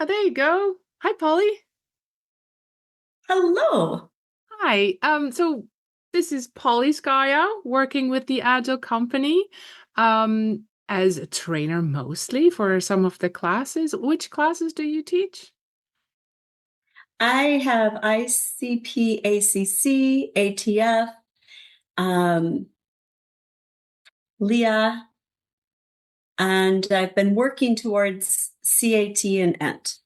Oh, there you go. Hi, Paulie. Hello. Hi. So this is Paulie Skaja working with the Agile Company, as a trainer mostly for some of the classes. Which classes do you teach? I have ICP, ACC, ATF, um, LEA, and I've been working towards CAT and ENT.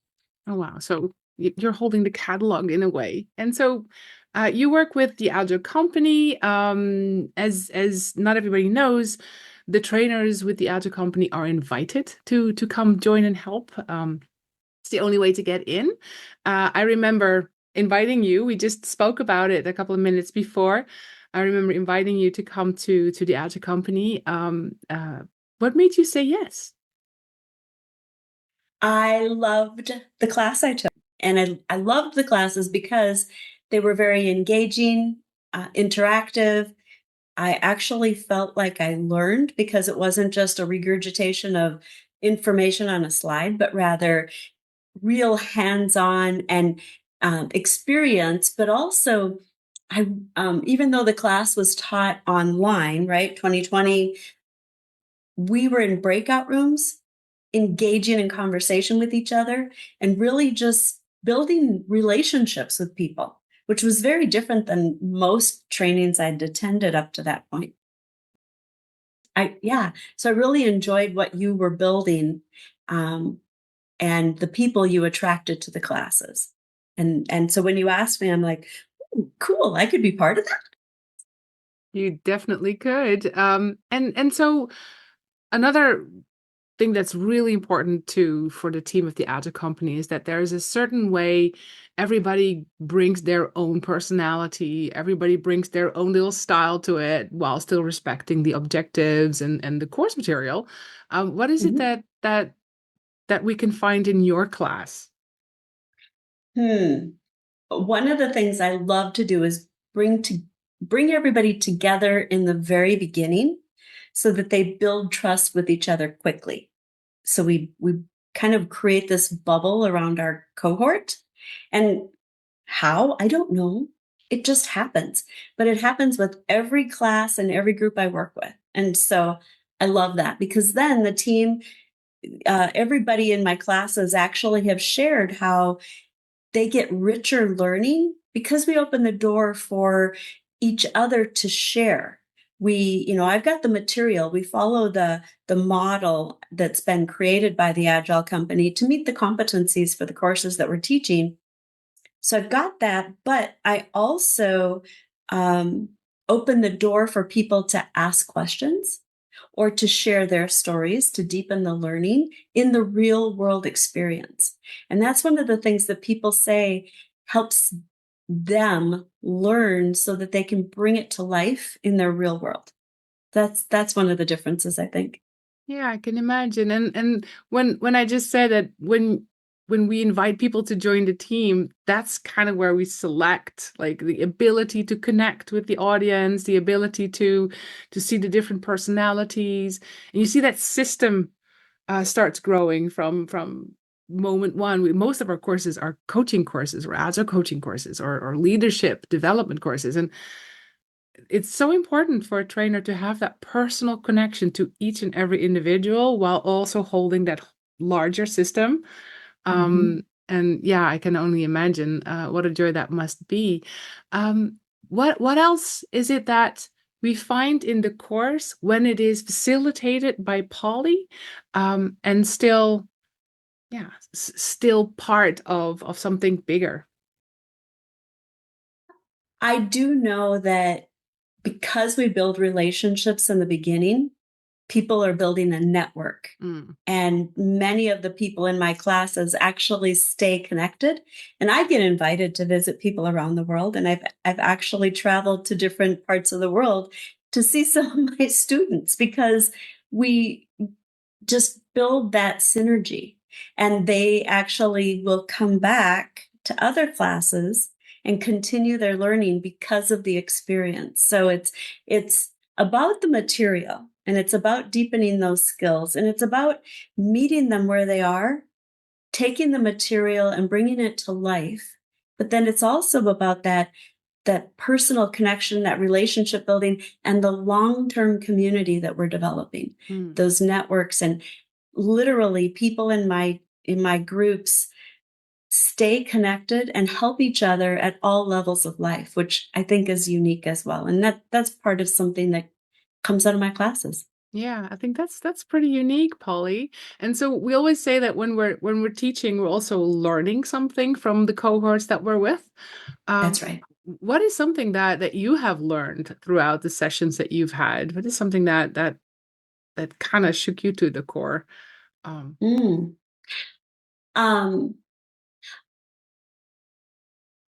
Oh, wow. So you're holding the catalog in a way. And so you work with the Agile Company. As not everybody knows, the trainers with the Agile Company are invited to come join and help. It's the only way to get in. I remember inviting you. We just spoke about it a couple of minutes before. I remember inviting you to come to the Agile Company. What made you say yes? I loved the class I took, and I loved the classes because they were very engaging, interactive. I actually felt like I learned because it wasn't just a regurgitation of information on a slide, but rather real hands-on and experience. But also, I even though the class was taught online, right, 2020, we were in breakout rooms, engaging in conversation with each other, and really just building relationships with people, which was very different than most trainings I'd attended up to that point. So I really enjoyed what you were building. Um, and the people you attracted to the classes. And so when you asked me, I'm like, "Ooh, cool, I could be part of that." You definitely could. And so another thing that's really important too for the team of the Agile Company is that there is a certain way everybody brings their own personality, everybody brings their own little style to it while still respecting the objectives and the course material. What is it Mhm. that we can find in your class? Hmm. One of the things I love to do is bring everybody together in the very beginning so that they build trust with each other quickly. So we kind of create this bubble around our cohort. And how? I don't know. It just happens. But it happens with every class and every group I work with. And so I love that because then the team, everybody in my classes actually have shared how they get richer learning because we open the door for each other to share. I've got the material. We follow the model that's been created by the Agile Company to meet the competencies for the courses that we're teaching. So I've got that, but I also um, open the door for people to ask questions or to share their stories to deepen the learning in the real world experience. And that's one of the things that people say helps them learn so that they can bring it to life in their real world. That's one of the differences, I think. Yeah, I can imagine. And when I just said that when we invite people to join the team, that's kind of where we select like the ability to connect with the audience, the ability to see the different personalities. And you see that system starts growing from moment one. Most of our courses are coaching courses or agile coaching courses or leadership development courses. And it's so important for a trainer to have that personal connection to each and every individual while also holding that larger system. Mhm. And yeah, I can only imagine what a joy that must be. What else is it that we find in the course when it is facilitated by Paulie, and still, yeah, still part of something bigger? I do know that because we build relationships in the beginning, people are building a network. Mm. And many of the people in my classes actually stay connected. And I get invited to visit people around the world. And I've actually traveled to different parts of the world to see some of my students because we just build that synergy. And they actually will come back to other classes and continue their learning because of the experience. So it's about the material and it's about deepening those skills and it's about meeting them where they are, taking the material and bringing it to life. But then it's also about that personal connection, that relationship building, and the long-term community that we're developing, Mm. those networks. And literally people in my groups stay connected and help each other at all levels of life, which I think is unique as well. And that's part of something that comes out of my classes. Yeah, I think that's pretty unique, Polly. And so we always say that when we're teaching, we're also learning something from the cohorts that we're with. That's Um, right. what is something that you have learned throughout the sessions that you've had? What is something that kind of shook you to the core? Um, Mm. Um,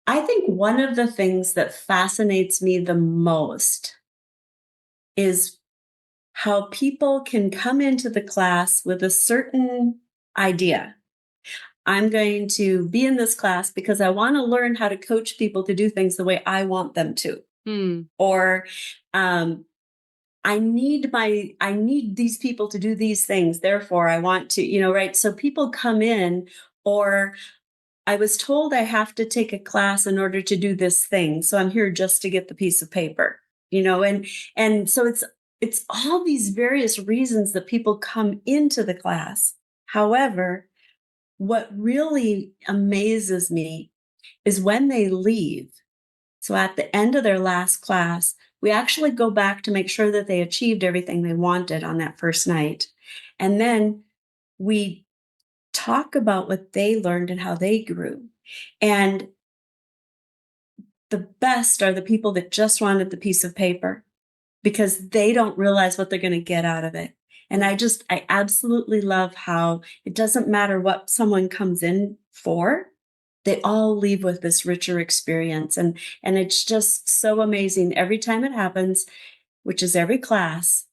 I think one of the things that fascinates me the most is how people can come into the class with a certain idea. I'm going to be in this class because I want to learn how to coach people to do things the way I want them to. hmm, Or um, I need these people to do these things. Therefore, I want to, right? So people come in, or I was told I have to take a class in order to do this thing. So I'm here just to get the piece of paper, and so it's all these various reasons that people come into the class. However, what really amazes me is when they leave. So at the end of their last class, we actually go back to make sure that they achieved everything they wanted on that first night. And then we talk about what they learned and how they grew. And the best are the people that just wanted the piece of paper because they don't realize what they're going to get out of it. And I absolutely love how it doesn't matter what someone comes in for. They all leave with this richer experience. And it's just so amazing every time it happens, which is every class,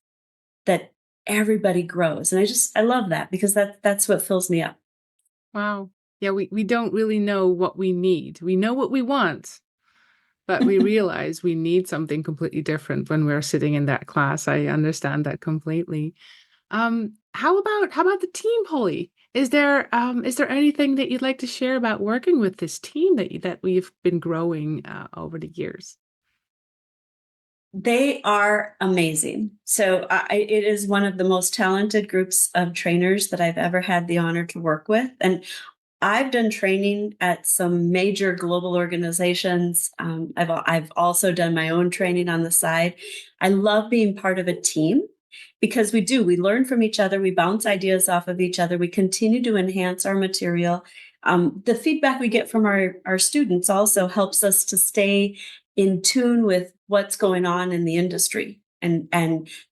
that everybody grows. And I love that because that's what fills me up. wow. Yeah, we don't really know what we need. We know what we want, but we realize we need something completely different when we're sitting in that class. I understand that completely. How about the team, Polly? Is there anything that you'd like to share about working with this team that we've been growing over the years? They are amazing. So it is one of the most talented groups of trainers that I've ever had the honor to work with. And I've done training at some major global organizations. I've also done my own training on the side. I love being part of a team because we learn from each other, we bounce ideas off of each other, we continue to enhance our material. The feedback we get from our students also helps us to stay in tune with what's going on in the industry and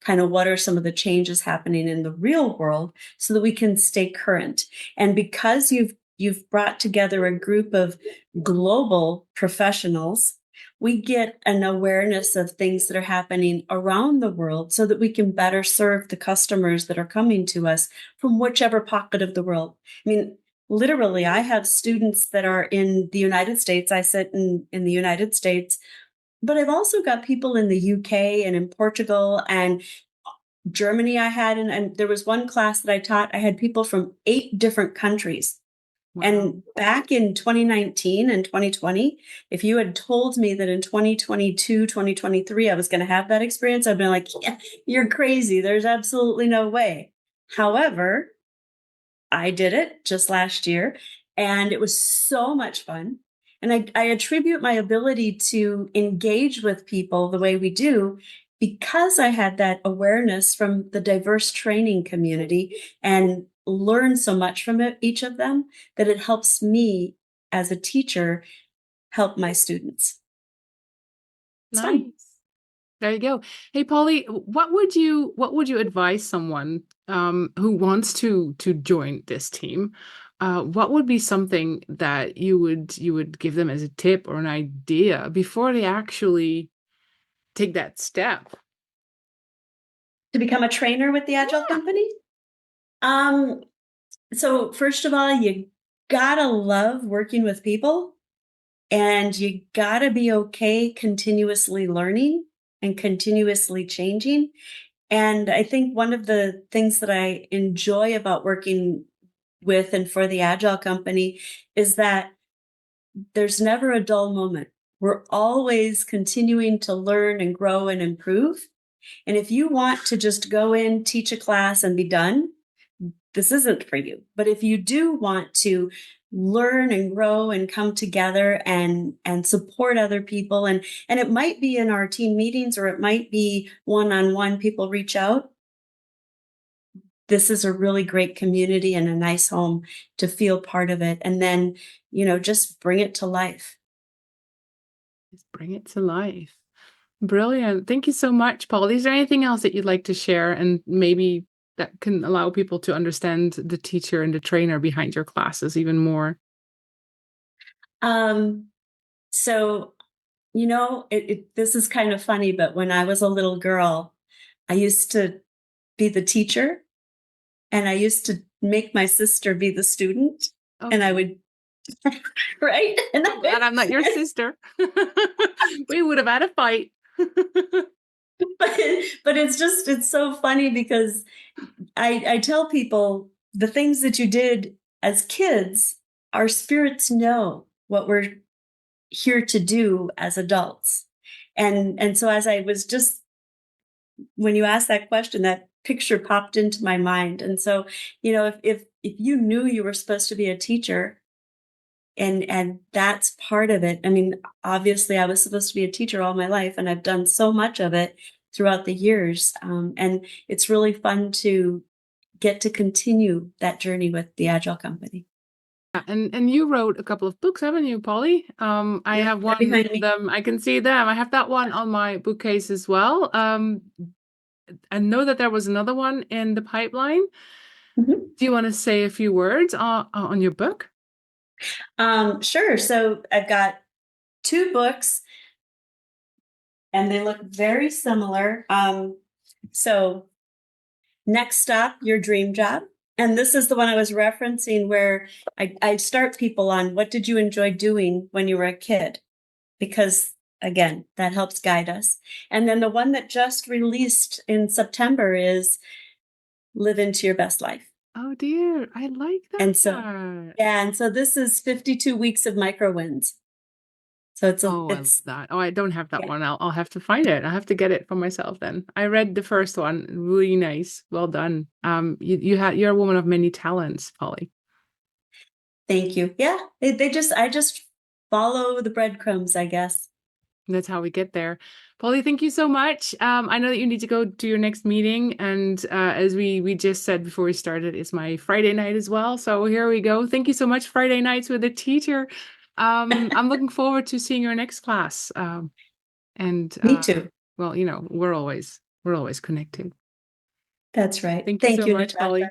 kind of what are some of the changes happening in the real world so that we can stay current. And because you've brought together a group of global professionals, we get an awareness of things that are happening around the world so that we can better serve the customers that are coming to us from whichever pocket of the world. I mean, literally, I have students that are in the United States. I sit in the United States, but I've also got people in the UK and in Portugal and Germany. I had, and there was one class that I taught, I had people from 8 different countries. Wow. And back in 2019 and 2020, if you had told me that in 2022, 2023, I was going to have that experience, I'd been like, yeah, you're crazy. There's absolutely no way. However, I did it just last year and it was so much fun. And I attribute my ability to engage with people the way we do because I had that awareness from the diverse training community and learn so much from each of them that it helps me as a teacher help my students. It's fun. Nice. There you go. Hey, Polly, what would you advise someone who wants to join this team? What would be something that you would give them as a tip or an idea before they actually take that step? To become a trainer with the Agile Yeah. Company? Um, so first of all, you gotta love working with people. And you got to be okay continuously learning and continuously changing. And I think one of the things that I enjoy about working with and for the Agile Company is that there's never a dull moment. We're always continuing to learn and grow and improve. And if you want to just go in, teach a class, and be done, this isn't for you. But if you do want to learn and grow and come together and support other people, and it might be in our team meetings, or it might be one-on-one, people reach out. This is a really great community and a nice home to feel part of it. And then, just bring it to life. Just bring it to life. Brilliant. Thank you so much, Paul. Is there anything else that you'd like to share, and maybe that can allow people to understand the teacher and the trainer behind your classes even more? So, this is kind of funny, but when I was a little girl, I used to be the teacher, and I used to make my sister be the student, and I Okay. would, right? And I'm glad I'm not your sister. We would have had a fight. but it's so funny because I tell people the things that you did as kids, our spirits know what we're here to do as adults. And so as I was just, when you asked that question, that picture popped into my mind. And so, if you knew you were supposed to be a teacher, and that's part of it. I mean, obviously I was supposed to be a teacher all my life, and I've done so much of it throughout the years. And it's really fun to get to continue that journey with the Agile Company. And you wrote a couple of books, haven't you, Paulie? I Yep, have they're one behind of me. them. I can see them. I have that one on my bookcase as well. I know that there was another one in the pipeline. Mhm. Do you want to say a few words on your book? Sure. So I've got two books, and they look very similar. So Next Stop, Your Dream Job. And this is the one I was referencing, where I start people on, what did you enjoy doing when you were a kid? Because again, that helps guide us. And then the one that just released in September is Live into Your Best Life. Oh dear, I like And so, that. yeah, and so this is 52 weeks of micro wins. So Oh, I love it's that. Oh, I don't have that yeah, one. I'll have to find it. I have to get it for myself then. I read the first one. Really nice. Well done. You're a woman of many talents, Polly. thank you. Yeah, I just follow the breadcrumbs, I guess. That's how we get there. Polly, thank you so much. I know that you need to go to your next meeting, and as we just said before we started, it's my Friday night as well. So here we go. Thank you so much, Friday nights with a teacher. I'm looking forward to seeing your next class. And Me too. well, we're always connecting. That's right. Thank you Thank so you, much, Natascha. Polly.